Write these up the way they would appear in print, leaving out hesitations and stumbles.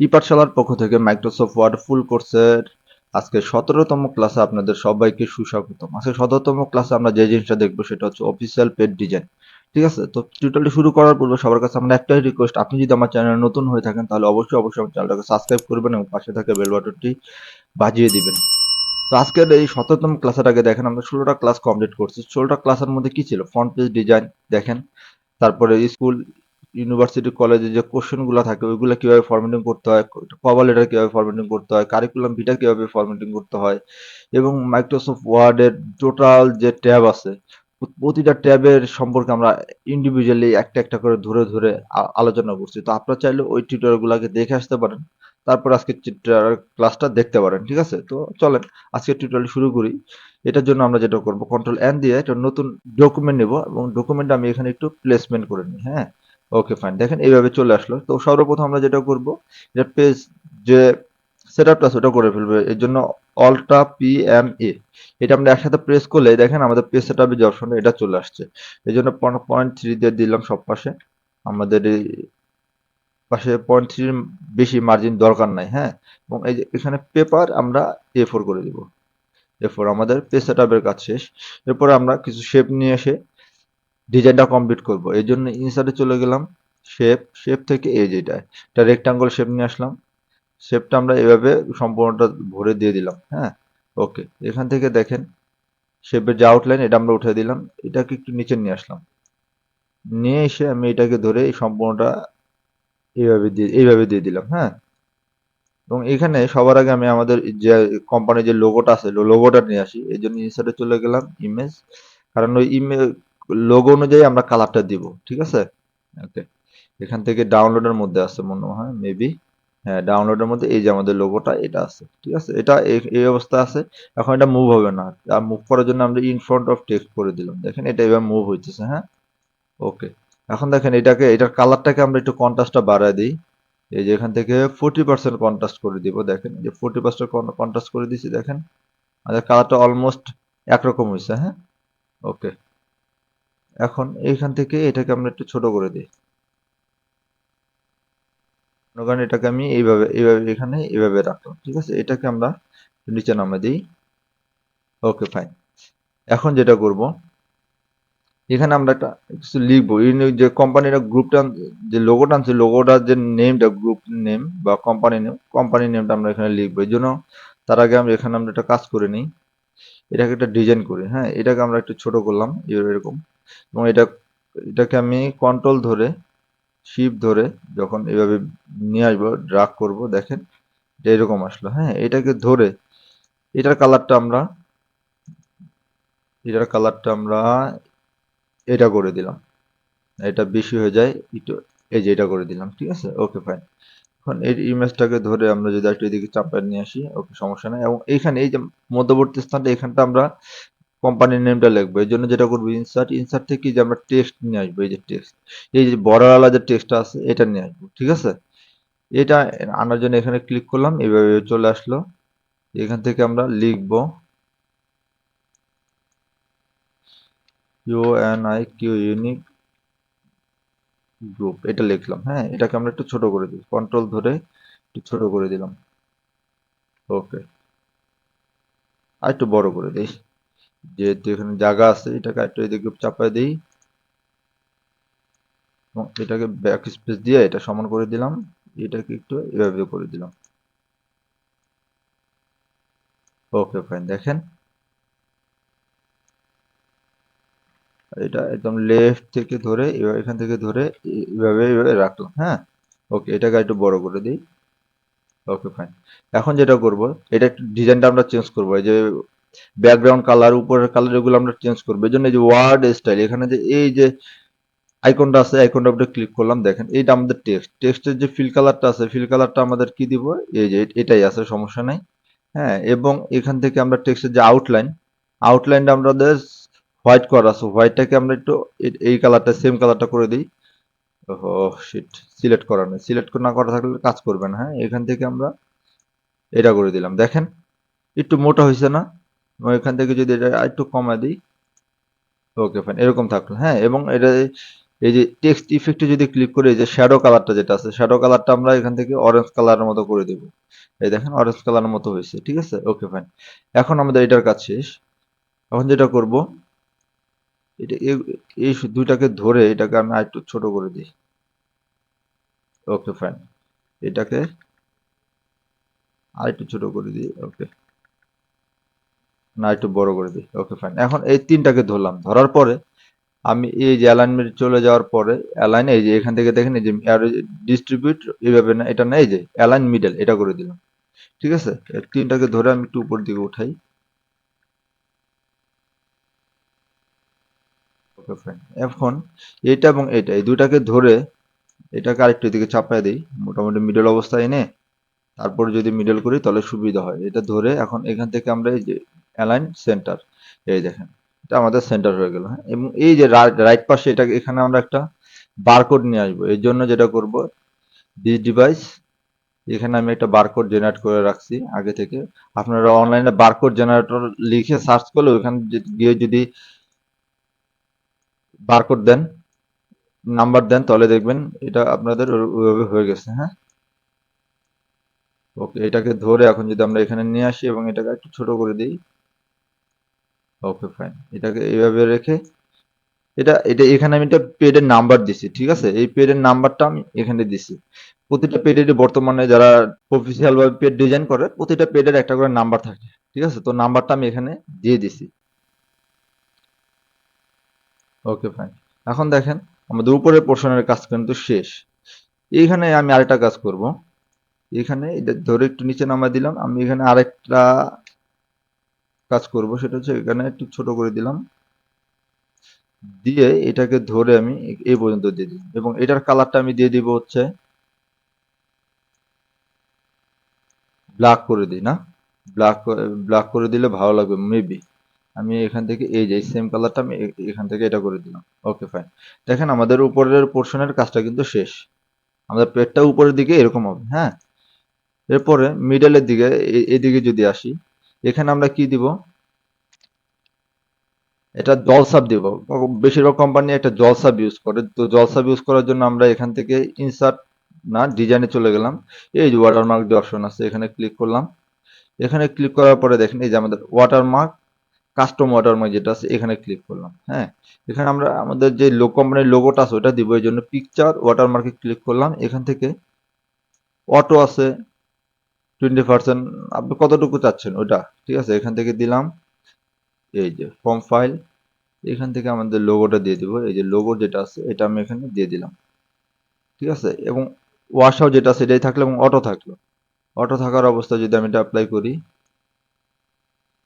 ePathsalaর পক্ষ থেকে Microsoft word ফুল কোর্সের আজকে 17তম ক্লাসে আপনাদের সবাইকে সুস্বাগতম। আজকে 17তম ক্লাসে আমরা যে জিনিসটা দেখবো সেটা হচ্ছে অফিসিয়াল পেজ ডিজাইন। ঠিক আছে, তো টিউটোরিয়ালটি শুরু করার পূর্বে সবার কাছে আমার একটাই রিকোয়েস্ট, আপনি যদি আমার চ্যানেলে নতুন হয়ে থাকেন তাহলে অবশ্যই আমার চ্যানেলটাকে সাবস্ক্রাইব করবেন এবং পাশে থাকা বেল বাটনটি বাজিয়ে দিবেন। তো আজকের এই 17তম ক্লাসের আগে দেখেন আমরা 16টা ক্লাস কমপ্লিট করছি। 16টা ক্লাসের মধ্যে কি ছিল? ফ্রন্ট পেজ ডিজাইন দেখেন, তারপরে স্কুল, ইউনিভার্সিটি, কলেজে যে কোশ্চেন গুলো থাকে ওইগুলো কিভাবে ফরম্যাটিং করতে হয়, কভার লেটার কিভাবে ফরম্যাটিং করতে হয়, কারিকুলাম ভিটা কিভাবে ফরম্যাটিং করতে হয়, এবং মাইক্রোসফট ওয়ার্ডের টোটাল যে ট্যাব আছে প্রতিটা ট্যাবের সম্পর্কে আমরা ইন্ডিভিজুয়ালি একটা একটা করে ধরে ধরে আলোচনা করছি। তো আপনারা চাইলে ওই টিউটোরিয়াল গুলাকে দেখে আসতে পারেন, তারপর আজকে ক্লাসটা দেখতে পারেন। ঠিক আছে, তো চলেন আজকে টিউটোরিয়াল শুরু করি। এটার জন্য আমরা যেটা করব, কন্ট্রোল এন দিয়ে একটা নতুন ডকুমেন্ট নেব এবং ডকুমেন্ট আমি এখানে একটু প্লেসমেন্ট করে নিই। হ্যাঁ, ওকে ফাইন, দেখেন এইভাবে চলে আসলো। তো সর্বপ্রথম আমরা যেটা করব, এটা পেজ যে সেটআপটা আছে ওটা করে ফেলবো। এর জন্য অল্টা পি এম এ এটা আমরা একসাথে প্রেস করলে দেখেন আমাদের পেজ সেটআপের যে অপশন এটা চলে আসছে। এই জন্য 0.3 দিয়ে দিলাম সব পাশে। আমাদের এই পাশে 0.3 বেশি মার্জিন দরকার নাই। হ্যাঁ, এবং এই যে এখানে পেপার আমরা A4 করে দিব। এরপর আমাদের পেজ সেটআপের কাজ শেষ। এরপরে আমরা কিছু শেপ নিয়ে এসে ডিজাইনটা কমপ্লিট করব। এই জন্য ইনসার্টে চলে গেলাম, শেপ থেকে এই যেটা একটা রেক্টাঙ্গল শেপ নিয়ে আসলাম। শেপটা আমরা এভাবে সম্পূর্ণটা ভরে দিয়ে দিলাম। হ্যাঁ, ওকে, এখান থেকে দেখেন শেপের যে আউটলাইন এটা আমরা উঠে দিলাম, এটাকে একটু নিচে নিয়ে আসলাম। নিয়ে এসে আমি এটাকে ধরে এই সম্পূর্ণটা এইভাবে দিয়ে দিলাম। হ্যাঁ, এবং এখানে সবার আগে আমি আমাদের যে কোম্পানির যে লোগোটা আছে লোগোটা নিয়ে আসি। এই জন্য ইনসার্টে চলে গেলাম, ইমেজ, কারণ ওই লোগো অনুযায়ী আমরা কালারটা দিব। ঠিক আছে, ওকে, এখান থেকে ডাউনলোডের মধ্যে আছে মনে হয়, মেবি, হ্যাঁ ডাউনলোডের মধ্যে এই যে আমাদের লোগোটা এটা আছে। ঠিক আছে, এটা এই অবস্থা আছে। এখন এটা মুভ হবে না, আর মুভ করার জন্য আমরা ইন ফ্রন্ট অফ টেক্সট করে দিলাম। দেখেন এটা এবার মুভ হইতেছে। হ্যাঁ, ওকে, এখন দেখেন এটার কালারটাকে আমরা একটু কন্ট্রাস্টটা বাড়ায় দিই। এই যে এখান থেকে 40% কন্ট্রাস্ট করে দিব। দেখেন যে 40% কন্ট্রাস্ট করে দিছি। দেখেন আমাদের কালারটা অলমোস্ট একরকম হয়েছে। হ্যাঁ, ওকে, এখন এইখান থেকে এটাকে আমরা একটু ছোট করে দিই। মনে করেন এটাকে আমি এইভাবে এখানে এইভাবে রাখলাম। ঠিক আছে, এটাকে আমরা নিচে নামে দিই। ওকে ফাইন, এখন যেটা করব, এখানে আমরা একটা কিছু লিখবো। এই যে কোম্পানির গ্রুপটা, যে লোগোটা আনছে লোগোটার যে নেমটা, গ্রুপ নেম বা কোম্পানি নেমটা আমরা এখানে লিখবো। এই জন্য তার আগে আমরা একটা কাজ করে নিই, এটাকে একটা ডিজাইন করি। হ্যাঁ, এটাকে আমরা একটু ছোট করলাম এরকম, এবং এটাকে আমি কন্ট্রোল ধরে শিফট ধরে যখন এভাবে নিয়ে আসবো, ড্রাগ করব, দেখেন এটা এরকম আসলো। হ্যাঁ, এটাকে ধরে এটার কালারটা আমরা এটার কালারটা আমরা এটা করে দিলাম। এটা বেশি হয়ে যায় একটু, এই যে এটা করে দিলাম। ঠিক আছে, ওকে ফাইন। এখন এই ইমেজটাকে ধরে আমরা যদি একটু এদিকে চাপায় নিয়ে আসি, ওকে সমস্যা নাই। এবং এইখানে এই যে মধ্যবর্তী স্থানটা, এখানটা আমরা কোম্পানির নেমটা লিখবো। এই জন্য যেটা করবো, ইনসার্ট থেকে যে আমরা টেক্সট নিয়ে আসবো, এই যে টেক্সট, এই যে বর্ডারওয়ালা যে টেক্সটটা আছে এটা নিয়ে আসবো। ঠিক আছে, এটা আনার জন্য এখানে ক্লিক করলাম, এইভাবে চলে আসলো। এখান থেকে আমরা লিখবো ইউএনআইকিউ, ইউনিক গ্রুপ, এটা লিখলাম। হ্যাঁ, এটাকে আমরা একটু ছোট করে দিই, কন্ট্রোল ধরে একটু ছোট করে দিলাম। ওকে, আর একটু বড় করে দিই, যেহেতু এখানে জায়গা আছে এটাকে একটু এদিকে চাপায় দিই এবং এটাকে ব্যাক স্পেস দিয়ে এটা সমান করে দিলাম। এটাকে একটু এভাবে করে দিলাম। ওকে ফাইন, দেখেন এটা একদম লেফট থেকে ধরে এখান থেকে ধরে এইভাবে রাখলাম। হ্যাঁ, ওকে, এটাকে একটু বড় করে দিই। ওকে ফাইন, এখন যেটা করব, এটা একটু ডিজাইনটা আমরা চেঞ্জ করবো। এই যে ব্যাকগ্রাউন্ড কালার, উপরের কালার, এগুলো আমরা চেঞ্জ করবো। এই জন্য এই যে ওয়ার্ড স্টাইল, এখানে যে এই যে আইকনটা আছে, আইকনটার উপরে ক্লিক করলাম। দেখেন এইটা আমাদের টেক্সটের যে ফিল কালারটা আছে, ফিল কালারটা আমাদের কি দিব, এই যে এটাই আছে, সমস্যা নাই। হ্যাঁ, এবং এখান থেকে আমরা টেক্সটের যে আউটলাইনটা আমাদের হোয়াইট করা আছে, হোয়াইটটাকে আমরা একটু এই কালারটা, সেম কালারটা করে দিই। ও শিট, সিলেক্ট করা নেই, সিলেক্ট না করা থাকলে কাজ করবে না। হ্যাঁ, এখান থেকে আমরা এটা করে দিলাম। দেখেন একটু মোটা হয়েছে না? এবং এখান থেকে যদি এটা একটু কমা দিই, ওকে ফাইন, এরকম থাকলো। হ্যাঁ, এবং এটা এই যে টেক্সট ইফেক্টে যদি ক্লিক করি, এই যে শ্যাডো কালারটা যেটা আছে, শ্যাডো কালারটা আমরা এখান থেকে অরেঞ্জ কালারের মতো করে দেব। এই দেখেন অরেঞ্জ কালারের মতো হয়েছে, ঠিক আছে, ওকে ফাইন। এখন আমাদের এটার কাজ শেষ। এখন যেটা করব, এটা এই দুইটাকে ধরে এটাকে আমি আরেকটু ছোট করে দিই। ওকে ফাইন, এটাকে আরেকটু ছোট করে দিই। ওকে, না একটু বড় করে দিই। Okay fine. এখন এই তিনটাকে ধরলাম, ধরার পরে আমি এই যে অ্যালাইনমেন্ট চলে যাওয়ার পরে অ্যালাইন, এই যে এখান থেকে দেখেন এই যে ডিস্ট্রিবিউট এইভাবে না, এটা না, এই যে অ্যালাইন মিডল এটা করে দিলাম, ঠিক আছে। এই তিনটাকে ধরে আমি একটু উপর দিকে উঠাই। Okay fine. এখন এটা এবং এটা, এই দুটাকে ধরে এটাকে আরেকটু দিকে চাপায় দিই, মোটামুটি মিডল অবস্থায় এনে তারপর যদি মিডল করি তাহলে সুবিধা হয়। এটা ধরে এখন এখান থেকে আমরা এই যে অ্যালাইন সেন্টার, এই দেখেন এটা আমাদের সেন্টার হয়ে গেল, হ্যাঁ। এবং এই যে রাইট পাশে এটা, এখানে আমরা একটা বারকোড নিয়ে আসবো। এর জন্য যেটা করব, দিস ডিভাইস, এখানে আমি একটা বারকোড জেনারেট করে রাখছি আগে থেকে। আপনারা অনলাইনে বারকোড জেনারেটর লিখে সার্চ করলে ওখানে গিয়ে যদি বারকোড দেন, নাম্বার দেন, তাহলে দেখবেন এটা আপনাদের ওইভাবে হয়ে গেছে, হ্যাঁ। ওকে, এটাকে ধরে এখন যদি আমরা এখানে নিয়ে আসি এবং এটাকে একটু ছোট করে দিই। ওকে ফাইন, এটাকে এইভাবে রেখে এটা এটা এখানে আমি একটা পেডের নাম্বার দিছি, ঠিক আছে। এই পেডের নাম্বারটা আমি এখানে দিছি। প্রতিটা পেডেরই বর্তমানে যারা অফিসিয়াল ভাবে পেড ডিজাইন করে, প্রতিটা পেডের একটা করে নাম্বার থাকে, ঠিক আছে। তো নাম্বারটা আমি এখানে দিয়ে দিছি। Okay fine. এখন দেখেন আমাদের উপরের পোর্শনের কাজ কিন্তু শেষ। এইখানে আমি আরেকটা কাজ করব। এখানে এটা ধরে একটু নিচে নামায় দিলাম, আমি এখানে আরেকটা কাজ করব, সেটা হচ্ছে এখানে একটু ছোট করে দিলাম, দিয়ে এটাকে ধরে আমি এই পর্যন্ত দিয়ে দিই এবং এটার কালারটা আমি দিয়ে দিব হচ্ছে ব্ল্যাক করে দিই না, ব্ল্যাক, ব্ল্যাক করে দিলে ভালো লাগবে মেবি। আমি এখান থেকে এই যে সেম কালারটা আমি এখান থেকে এটা করে দিলাম। Okay fine. দেখেন আমাদের উপরের পোর্শনের কাজটা কিন্তু শেষ। আমাদের পেটটা উপরের দিকে এরকম হবে, হ্যাঁ। এরপরে মিডলের দিকে, এদিকে যদি আসি, এখানে আমরা কি দিব, এটা জলসাপ দিব। বেশিরভাগ কোম্পানি একটা জলসাপ ইউজ করে। তো জলসাপ ইউজ করার জন্য আমরা এখান থেকে ইনসার্ট না ডিজাইনে চলে গেলাম। এই যে ওয়াটারমার্ক যে অপশন আছে, এখানে ক্লিক করলাম। এখানে ক্লিক করার পরে দেখেন এই যে আমাদের ওয়াটারমার্ক, কাস্টম ওয়াটারমার্ক যেটা আছে, এখানে ক্লিক করলাম, হ্যাঁ। এখানে আমরা আমাদের যে কোম্পানির লোগোটা আছে ওটা দিব, এই জন্য পিকচার ওয়াটারমার্কে ক্লিক করলাম। এখান থেকে অটো আছে 20%, আপনি কতটুকু চাচ্ছেন ওটা, ঠিক আছে, এখান থেকে দিলাম। এই যে ফর্ম ফাইল, এখান থেকে আমাদের লোগোটা দিয়ে দিব। এই যে লোগো যেটা আছে এটা আমি এখানে দিয়ে দিলাম, ঠিক আছে। এবং ওয়াশাও যেটা আছে এটাই থাকলো এবং অটো থাকলো। অটো থাকার অবস্থায় যদি আমি এটা অ্যাপ্লাই করি,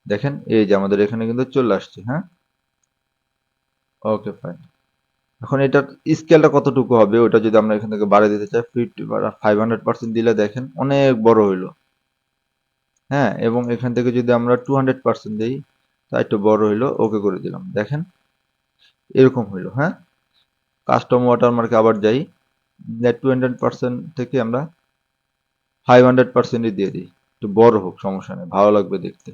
দেখেন এই যে আমাদের এখানে কিন্তু চলে আসছে, হ্যাঁ। Okay fine. এখন এটার স্কেলটা কতটুকু হবে ওটা যদি আমরা এখান থেকে বাড়িয়ে দিতে চাই, 500% দিলে দেখেন অনেক বড় হইলো, হ্যাঁ। এবং এখান থেকে যদি আমরা 200% দিই, তা একটু বড় হইলো, ওকে করে দিলাম, দেখেন এরকম হইলো, হ্যাঁ। কাস্টম ওয়াটারমার্কে আবার যাই, 200% থেকে আমরা 500%ই দিয়ে দিই, একটু বড় হোক, সমস্যা নেই, ভালো লাগবে দেখতে।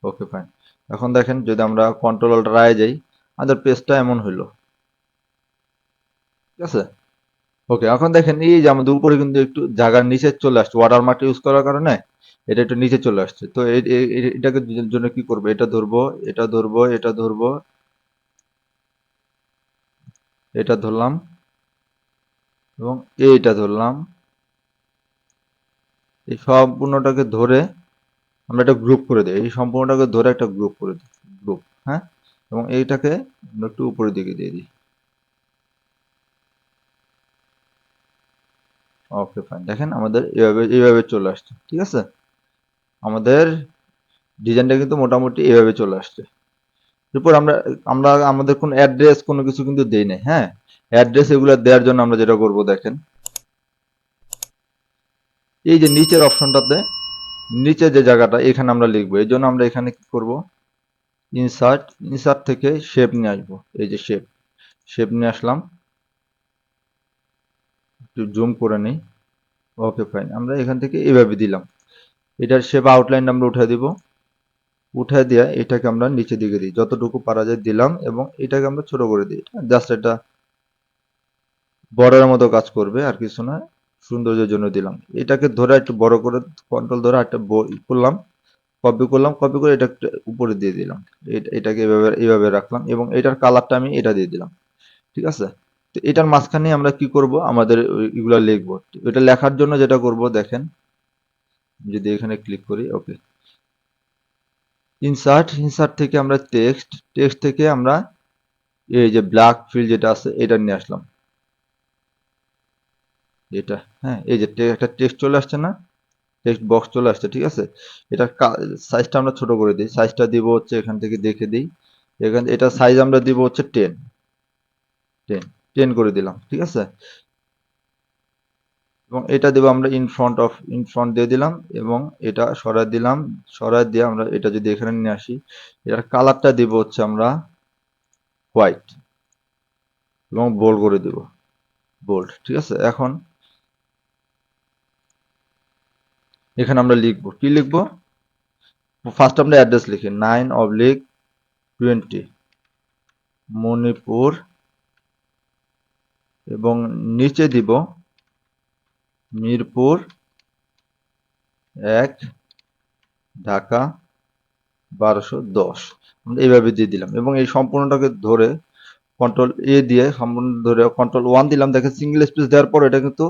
Okay fine. এখন দেখেন যদি আমরা কন্ট্রোল অল্টার আই যাই, আমাদের পেজটা এমন হইলো, ঠিক আছে। ওকে, এখন দেখেন এই যে আমাদের উপরে কিন্তু একটু জায়গার নিচে চলে আসছে, ওয়াটারমার্ক ইউজ করার কারণে এটা একটু নিচে চলে আসছে। তো এটাকে জন্য কি করবো, এটা ধরবো, এটা ধরবো, এটা ধরবো, এটা ধরলাম এবং এইটা ধরলাম, এই সম্পূর্ণটাকে ধরে আমরা একটা গ্রুপ করে দিই, এই সম্পূর্ণটাকে ধরে একটা গ্রুপ করে দিই, গ্রুপ, হ্যাঁ। এবং এইটাকে আমরা একটু উপরের দিকে দিয়ে দিই। ওকে ফাইন, দেখেন আমাদের এভাবে এইভাবে চলে আসছে, ঠিক আছে। আমাদের ডিজাইনটা কিন্তু মোটামুটি এভাবে চলে আসছে। এরপর আমরা আমরা আমাদের কোনো অ্যাড্রেস কোনো কিছু কিন্তু দেই নাই, হ্যাঁ। অ্যাড্রেস এগুলো দেওয়ার জন্য আমরা যেটা করব দেখেন, এই যে নিচের অপশনটাতে নিচে যে জায়গাটা এখানে আমরা লিখবো। এই জন্য আমরা এখানে কি করব, ইনসার্ট, ইনসার্ট থেকে শেপ নিয়ে আসবো। এই যে শেপ, শেপ নিয়ে আসলাম, একটু জুম করে নিই। ওকে ফাইন, আমরা এখান থেকে এইভাবে দিলাম। এটার শেপ আউটলাইন আমরা উঠে দিব, উঠে দিয়ে এটাকে আমরা নিচে দিকে দিই, যতটুকু পারা যায় দিলাম এবং এটাকে আমরা ছোট করে দিই, জাস্ট এটা বর্ডারের মতো কাজ করবে, আর কিছু না, সৌন্দর্যের জন্য দিলাম। এটাকে ধরে একটু বড় করে কন্ট্রোল ধরে একটা করলাম, কপি করে এটা একটা উপরে দিয়ে দিলাম। এটাকে এভাবে রাখলাম এবং এটার কালারটা আমি এটা দিয়ে দিলাম। ঠিক আছে? তো এটার মাঝখানে আমরা কি করব, আমাদের এগুলা লিখবো। এটা লেখার জন্য যেটা করব দেখেন, যদি এখানে ক্লিক করি, ওকে, ইনসার্ট থেকে আমরা টেক্সট থেকে আমরা এই যে ব্ল্যাক ফিল যেটা আছে এটা নিয়ে আসলাম। এটা, হ্যাঁ, এই যে একটা টেক্সট চলে আসছে না, টেক্সট বক্স চলে আসছে, ঠিক আছে? এটার সাইজটা আমরা ছোট করে দিই। সাইজটা দিব হচ্ছে এখান থেকে দেখে দিই, এটা সাইজ আমরা দিব হচ্ছে 10 করে দিলাম, ঠিক আছে? এবং এটা দেবো আমরা ইন ফ্রন্ট দিয়ে দিলাম এবং এটা সরাই দিলাম। সরাই দিয়ে আমরা এটা যদি এখানে নিয়ে আসি, এটার কালারটা দিব হচ্ছে আমরা হোয়াইট এবং বোল্ড করে দিব, বোল্ড, ঠিক আছে? এখন এখানে আমরা লিখবো, কি লিখবো? ফার্স্ট আমরা অ্যাড্রেস লিখি 9/20 মণিপুর এবং নিচে দিব মিরপুর 1, ঢাকা 1210। আমরা এইভাবে দিয়ে দিলাম এবং এই সম্পূর্ণটাকে ধরে কন্ট্রোল দিয়ে সম্পূর্ণ ধরে কন্ট্রোল 1 দিলাম। দেখেন সিঙ্গেল স্পেস দেওয়ার পর এটা কিন্তু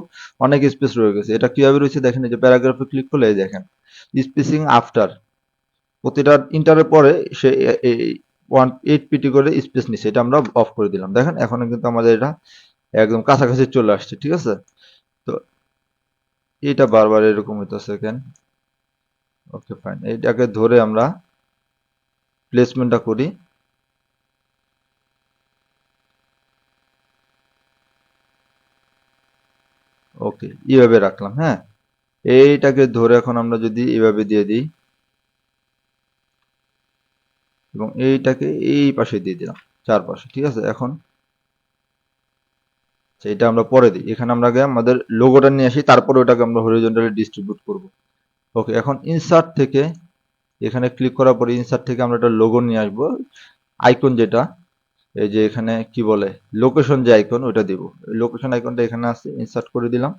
অনেক স্পেস রয়ে গেছে। এটা কিভাবে রয়েছে দেখেন, এই যে প্যারাগ্রাফে ক্লিক করলে এই দেখেন স্পেসিং আফটার, প্রতিটা ইন্টারের পরে সে 180 করে স্পেস নিচ্ছে, এটা আমরা অফ করে দিলাম। দেখেন এখন কিন্তু আমাদের এটা একদম কাছাকাছি চলে আসছে, ঠিক আছে? তো এটা বারবার এরকম হইতেছে কেন? ওকে ফাইন, এটাকে ধরে আমরা প্লেসমেন্টটা করি। ওকে, এইভাবে রাখলাম, হ্যাঁ। এইটাকে ধরে এখন আমরা যদি এইভাবে দিয়ে দিই এবং এইটাকে এই পাশে দিয়ে দিলাম, চারপাশে, ঠিক আছে? এখন এটা আমরা পরে দিই, এখানে আমরা আগে আমাদের লোগোটা নিয়ে আসি, তারপরে ওটাকে আমরা হরিজন্টালি ডিস্ট্রিবিউট করব। ওকে, এখন ইনসার্ট থেকে এখানে ক্লিক করার পরে ইনসার্ট থেকে আমরা একটা লোগো নিয়ে আসবো, আইকন যেটা, এই যে এখানে কি বলে লোকেশন যে আইকন ওইটা দিব। লোকেশন আইকনটা এখানে আছে, ইনসার্ট করে দিলাম,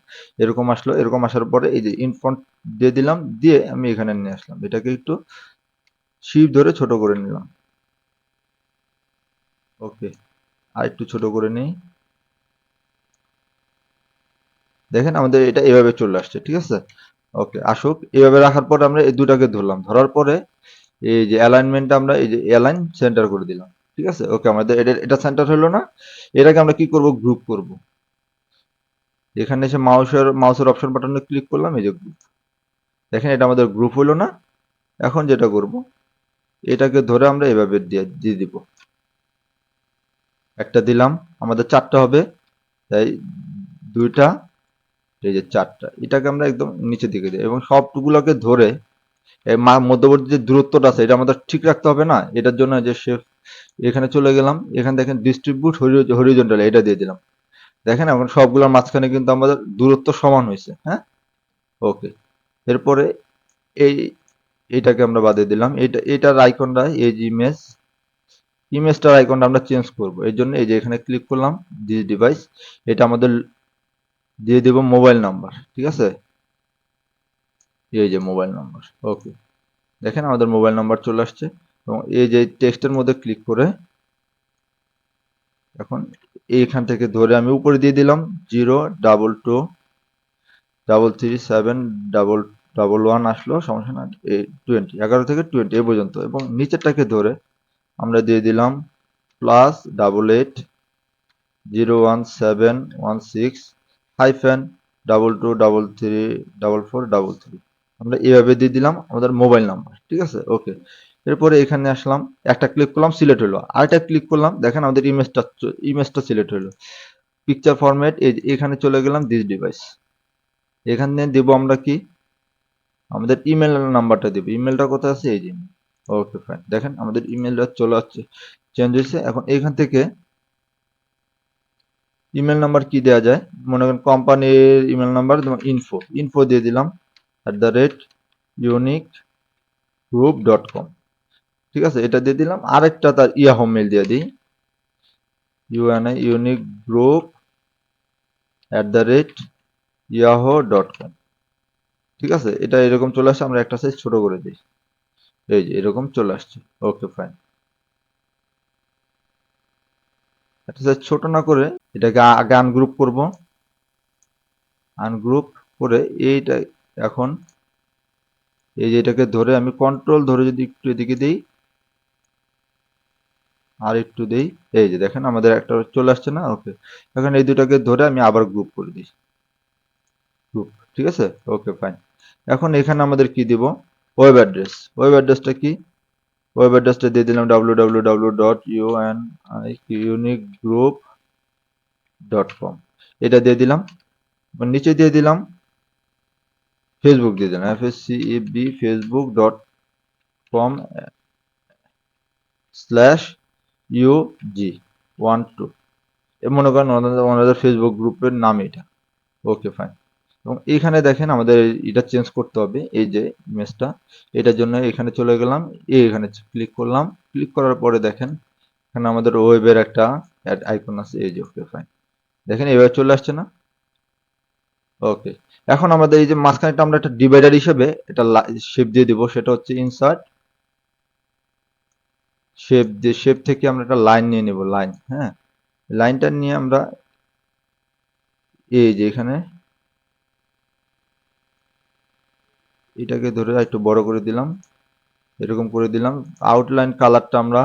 এরকম আসলো। এরকম আসার পরে এই যে ইনফ্রন্ট দিয়ে দিলাম, দিয়ে আমি এখানে নিয়ে আসলাম, এটাকে একটু শিফট ধরে ছোট করে নিলাম। ওকে, আর একটু ছোট করে নিই। দেখেন আমাদের এটা এভাবে চলে আসছে, ঠিক আছে? ওকে, আসুক। এভাবে রাখার পর আমরা এই দুটাকে ধরলাম, ধরার পরে এই যে অ্যালাইনমেন্টটা আমরা এই যে অ্যালাইন সেন্টার করে দিলাম, ঠিক আছে? ওকে, আমাদের এটা সেন্টার হলো না? এটাকে আমরা কি করব, গ্রুপ করব। এখানে এসে মাউসের অপশন বাটনে ক্লিক করলাম, এই যে গ্রুপ। দেখেন এটা আমাদের গ্রুপ হলো না? এখন যেটা করব, এটাকে ধরে আমরা এভাবে দিয়ে দিব। একটা দিলাম, আমাদের চারটা হবে, তাই দুইটা, এই যে চারটা, এটাকে আমরা একদম নিচে দিকে দিই এবং সবগুলোকে ধরে এই মধ্যবর্তী যে দূরত্বটা আছে এটা আমাদের ঠিক রাখতে হবে না? এটার জন্য যে শেফ এখানে চলে গেলাম, এখানে দেখেন ডিস্ট্রিবিউট হরিজন্টালি এটা দিয়ে দিলাম। দেখেন এখন সবগুলোর মাঝখানে কিন্তু আমাদের দূরত্ব সমান হয়েছে, হ্যাঁ। ওকে, এরপরে এই এটাকে আমরা বাদে দিলাম। এটার আইকনটা এই যে ইমেজটার আইকনটা আমরা চেঞ্জ করব। এই জন্য এই যে এখানে ক্লিক করলাম, দিস ডিভাইস, এটা আমাদের দিয়ে দেব মোবাইল নাম্বার, ঠিক আছে? এই যে মোবাইল নাম্বার। ওকে, দেখেন আমাদের মোবাইল নাম্বার চলে আসছে এবং এই যে টেক্সটের মধ্যে ক্লিক করে এখন এইখান থেকে ধরে আমি উপরে দিয়ে দিলাম 022337111 আসলো, সমস্যা না। 20, 11 থেকে 20 এ পর্যন্ত এবং নিচেরটাকে ধরে আমরা দিয়ে দিলাম +880716-22334433। আমরা এভাবে দিয়ে দিলাম আমাদের মোবাইল নাম্বার, ঠিক আছে? ওকে, এরপরে এখানে আসলাম, একটা ক্লিক করলাম, সিলেক্ট হলো। আরেকটা ক্লিক করলাম, দেখেন আমাদের ইমেজটা সিলেক্ট হলো। পিকচার ফরম্যাট, এখানে চলে গেলাম, দিস ডিভাইস। এখানে দেব আমরা কি, আমাদের ইমেল নাম্বারটা দেব। ইমেলটা কোথায় আছে, এই যে। ওকে ফাইন, দেখেন আমাদের ইমেলটা চলে আসছে, চেঞ্জ হয়েছে। এখন এখান থেকে ইমেল নাম্বার কি দেওয়া যায়, মনে করেন কোম্পানির ইমেল নাম্বার, যেমন ইনফো দিয়ে দিলাম @uniquegroup.com, ঠিক আছে? এটা দিয়ে দিলাম। আরেকটা তার ইয়াহু মেল দিয়ে দিই, ইউনিক গ্রুপ @yahoo.com। ঠিক আছে, এটা এরকম চলে আসছে, আমরা একটা সাইজ ছোট করে দিই। এই যে এরকম চলে আসছে। Okay fine. একটা সাইজ ছোট না করে এটাকে আগে আনগ্রুপ করব। আনগ্রুপ করে এইটা এখন এই যে এটাকে ধরে আমি কন্ট্রোল ধরে যদি একটু এদিকে দিই আর একটু দেই, এই যে দেখেন আমাদের একটা চলে আসছে না। ওকে, এখন এই দুটাকে ধরে আমি আবার গ্রুপ করে দিই। গ্রুপ, ঠিক আছে। Okay fine. এখন এখানে আমাদের কি দিব? Web address. ওয়েব অ্যাড্রেসটা কি? ওয়েব অ্যাড্রেসটা দিয়ে দিলাম www.uniquegroup.com। এটা দিয়ে দিলাম। নিচে দিয়ে দিলাম ফেসবুক দিয়ে দিলাম facebook.com/ug12। মনে করেন ওনাদের ফেসবুক গ্রুপের নাম এটা। Okay fine. এবং এখানে দেখেন আমাদের এটা চেঞ্জ করতে হবে, এই যে ইমেজটা। এটার জন্য এখানে চলে গেলাম, এখানে ক্লিক করলাম। ক্লিক করার পরে দেখেন এখানে আমাদের ওয়েবের একটা আইকন আছে, এই যে। Okay fine. দেখেন এভাবে চলে আসছে না? ওকে। এখন আমাদের এই যে মাঝখানেটা আমরা একটা ডিভাইডার হিসেবে এটা শেপ দিয়ে দিব, সেটা হচ্ছে ইনসার্ট শেপ। দিয়ে শেপ থেকে আমরা একটা লাইন নিয়ে নেব, লাইন। হ্যাঁ, লাইনটা নিয়ে আমরা এই যে এখানে এটাকে ধরে একটু বড় করে দিলাম, এরকম করে দিলাম। আউটলাইন কালারটা আমরা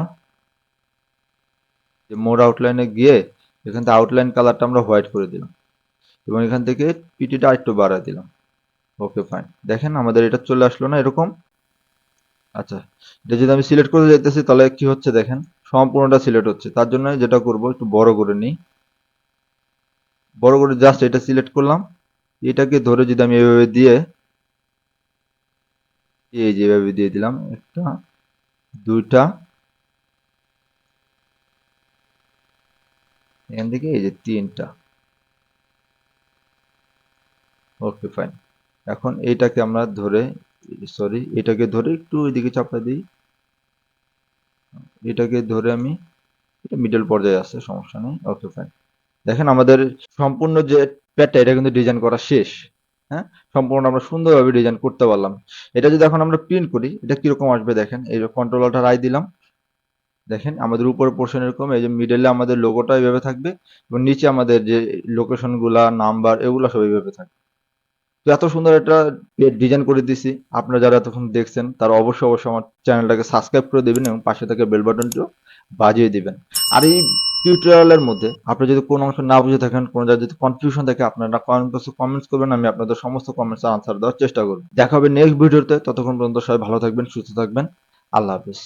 মোর আউটলাইনে গিয়ে এখান থেকে আউটলাইন কালারটা আমরা হোয়াইট করে দিলাম এবং এখান থেকে পিটিটা একটু বাড়ায় দিলাম। Okay fine. দেখেন আমাদের এটা চলে আসলো না এরকম? আচ্ছা, এটা যদি আমি সিলেক্ট করে যেতেছি তাহলে কি হচ্ছে দেখেন, সম্পূর্ণটা সিলেক্ট হচ্ছে। তার জন্য যেটা করব একটু বড় করে নিই। বড় করে জাস্ট এটা সিলেক্ট করলাম। এটাকে ধরে যদি আমি এভাবে দিয়ে এই যে এভাবে দিয়ে দিলাম, একটা, দুইটা, এখান থেকে এই যে তিনটা। Okay fine. এখন এইটাকে আমরা ধরে, সরি, এটাকে ধরে একটু ওইদিকে চাপা দিই। এটাকে ধরে আমি, এটা মিডল পর্যায়ে আছে, সমস্যা নেই। Okay fine. দেখেন আমাদের সম্পূর্ণ যে প্যাডটা এটা কিন্তু ডিজাইন করা শেষ। হ্যাঁ, সম্পূর্ণ আমরা সুন্দরভাবে ডিজাইন করতে পারলাম। এটা যদি এখন আমরা প্রিন্ট করি এটা কিরকম আসবে দেখেন। এই কন্ট্রোল অল্টার আই দিলাম। দেখেন আমাদের উপরের পোর্শন এরকম, এই যে মিডলে আমাদের লোগোটা এইভাবে থাকবে এবং নিচে আমাদের যে লোকেশন গুলা, নাম্বার, এগুলো সব এইভাবে থাকবে। তো এত সুন্দর একটা ডিজাইন করে দিছি। আপনারা যারা এতক্ষণ দেখছেন তারা অবশ্যই অবশ্যই আমার চ্যানেলটাকে সাবস্ক্রাইব করে দেবেন এবং পাশে থাকা বেল বাটনটিও বাজিয়ে দিবেন। আর এই টিউটোরিয়ালের মধ্যে আপনি যদি কোনো অংশ না বুঝে থাকেন, কোনো জায়গায় যদি কনফিউশন থাকে, আপনারা কমেন্ট বক্সে কমেন্টস করবেন, আমি আপনাদের সমস্ত কমেন্টসের আনসার দেওয়ার চেষ্টা করব। দেখা হবে নেক্সট ভিডিওতে। ততক্ষণ পর্যন্ত সবাই ভালো থাকবেন, সুস্থ থাকবেন। আল্লাহ হাফেজ।